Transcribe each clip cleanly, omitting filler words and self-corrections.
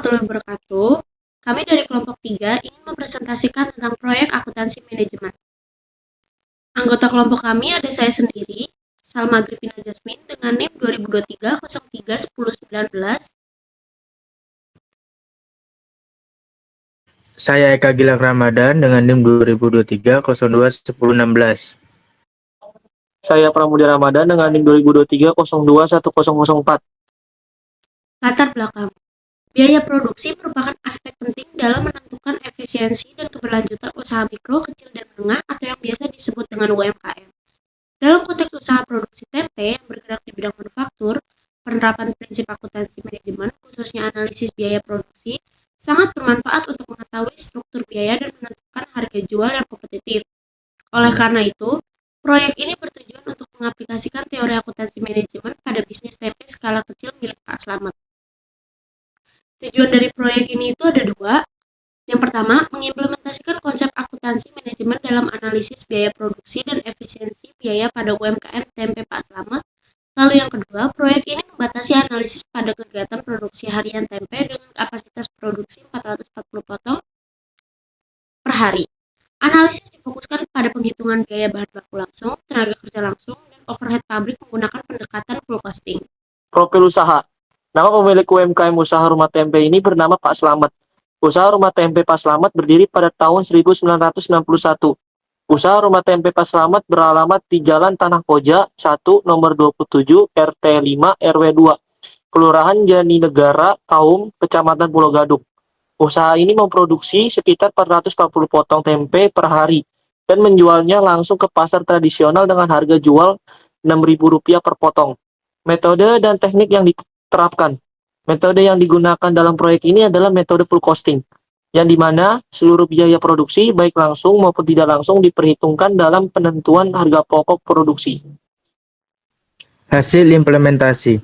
warahmatullahi wabarakatuh. Kami dari kelompok 3 ingin mempresentasikan tentang proyek akuntansi manajemen. Anggota kelompok kami ada saya sendiri, Salma Gripina Jasmine dengan NIM 2023 03 10 19. Saya Eka Gilang Ramadan dengan NIM 2023 02 10 16. Saya Pramudia Ramadan dengan NIM 2023 02 1004. Latar belakang. Biaya produksi merupakan aspek penting dalam menentukan efisiensi dan keberlanjutan usaha mikro, kecil, dan menengah atau yang biasa disebut dengan UMKM. Dalam konteks usaha produksi tempe yang bergerak di bidang manufaktur, penerapan prinsip akuntansi manajemen, khususnya analisis biaya produksi, sangat bermanfaat untuk mengetahui struktur biaya dan menentukan harga jual yang kompetitif. Oleh karena itu, proyek ini bertujuan untuk mengaplikasikan teori akuntansi manajemen pada bisnis tempe skala kecil milik Pak Slamet. Tujuan dari proyek ini itu ada dua. Yang pertama, mengimplementasikan konsep akuntansi manajemen dalam analisis biaya produksi dan efisiensi biaya pada UMKM tempe Pak Slamet. Lalu yang kedua, proyek ini membatasi analisis pada kegiatan produksi harian tempe dengan kapasitas produksi 440 potong per hari. Analisis difokuskan pada penghitungan biaya bahan baku langsung, tenaga kerja langsung, dan overhead pabrik menggunakan pendekatan full costing. Profil usaha. Nama pemilik UMKM usaha rumah tempe ini bernama Pak Slamet. Usaha rumah tempe Pak Slamet berdiri pada tahun 1961. Usaha rumah tempe Pak Slamet beralamat di Jalan Tanah Koja 1, nomor 27, RT 5, RW 2, Kelurahan Jatinegara, Kaum, Kecamatan Pulau Gadung. Usaha ini memproduksi sekitar 440 potong tempe per hari dan menjualnya langsung ke pasar tradisional dengan harga jual Rp6.000 per potong. Metode dan teknik yang diterapkan. Metode yang digunakan dalam proyek ini adalah metode full costing, yang dimana seluruh biaya produksi, baik langsung maupun tidak langsung, diperhitungkan dalam penentuan harga pokok produksi. Hasil implementasi.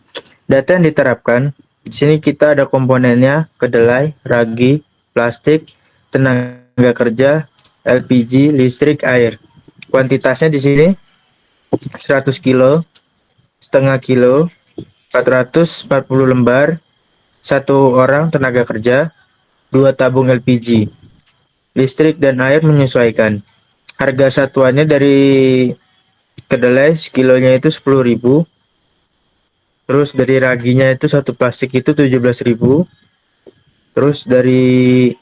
Data yang diterapkan, di sini kita ada komponennya, kedelai, ragi, plastik, tenaga kerja, LPG, listrik, air. Kuantitasnya di sini 100 kilo, setengah kilo, 440 lembar, 1 orang tenaga kerja, 2 tabung LPG. Listrik dan air menyesuaikan. Harga satuannya dari kedelai sekilonya itu 10.000. Terus dari raginya itu satu plastik itu 17.000. Terus dari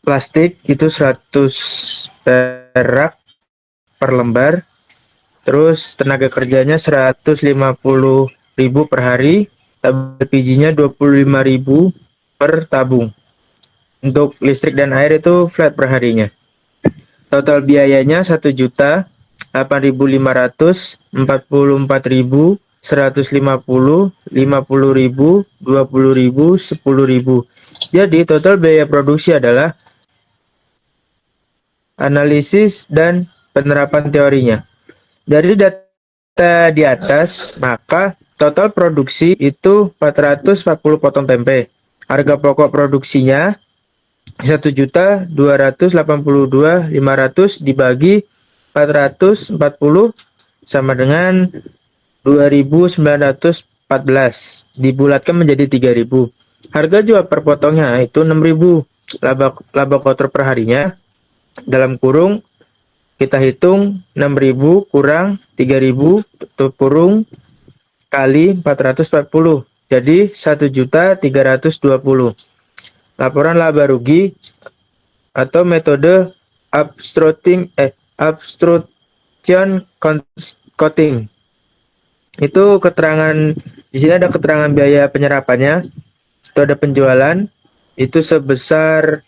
plastik itu 100 perak per lembar. Terus tenaga kerjanya 150.000 per hari. LPG-nya 25.000 per tabung. Untuk listrik dan air itu flat per harinya. Total biayanya 1.8.500, 44.000, 150, 50.000, 20.000, 10.000. Jadi total biaya produksi adalah analisis dan penerapan teorinya. Dari data di atas, maka total produksi itu 440 potong tempe. Harga pokok produksinya 1.282.500 dibagi 440 sama dengan 2.914, dibulatkan menjadi 3.000. Harga jual per potongnya itu 6.000. Laba kotor per harinya dalam kurung kita hitung 6.000 kurang 3.000 tutup kurung kali 440, jadi 1.320. Laporan laba rugi atau metode abstraction costing. Itu keterangan di sini ada keterangan biaya penyerapannya. Itu ada penjualan itu sebesar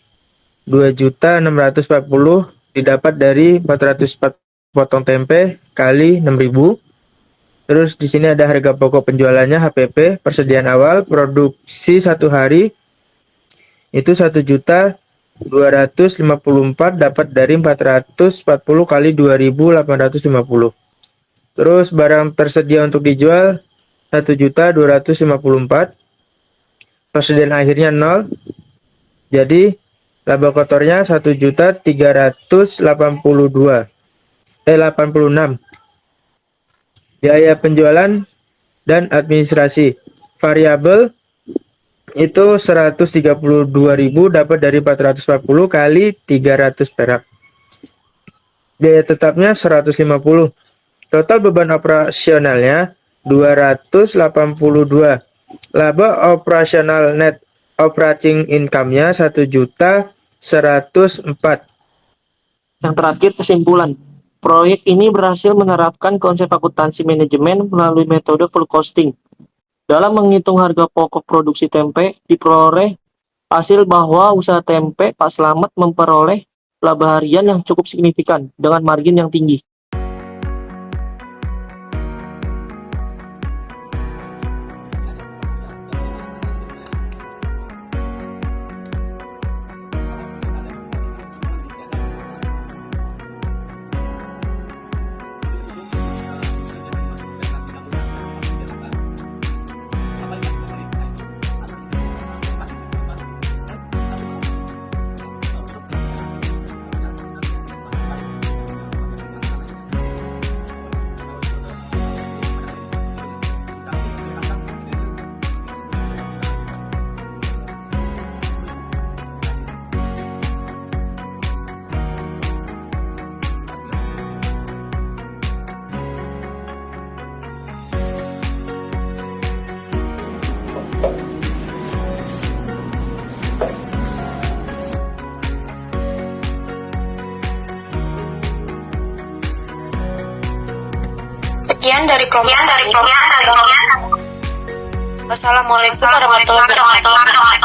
2.640 didapat dari 404 potong tempe kali 6.000. Terus di sini ada harga pokok penjualannya HPP, persediaan awal produksi 1 hari itu 1.254 dapat dari 440 kali 2.850. Terus barang tersedia untuk dijual 1.254. Persediaan akhirnya 0. Jadi laba kotornya 1.386. Biaya penjualan dan administrasi variabel itu 132.000 dapat dari 440 kali 300 perak. Biaya tetapnya 150. Total beban operasionalnya 282. Laba operasional net operating income-nya 1.104. Yang terakhir, kesimpulan. Proyek ini berhasil menerapkan konsep akuntansi manajemen melalui metode full costing. Dalam menghitung harga pokok produksi tempe, diperoleh hasil bahwa usaha tempe Pak Slamet memperoleh laba harian yang cukup signifikan dengan margin yang tinggi. Sekian dari kelompok kami. Wassalamualaikum warahmatullahi wabarakatuh.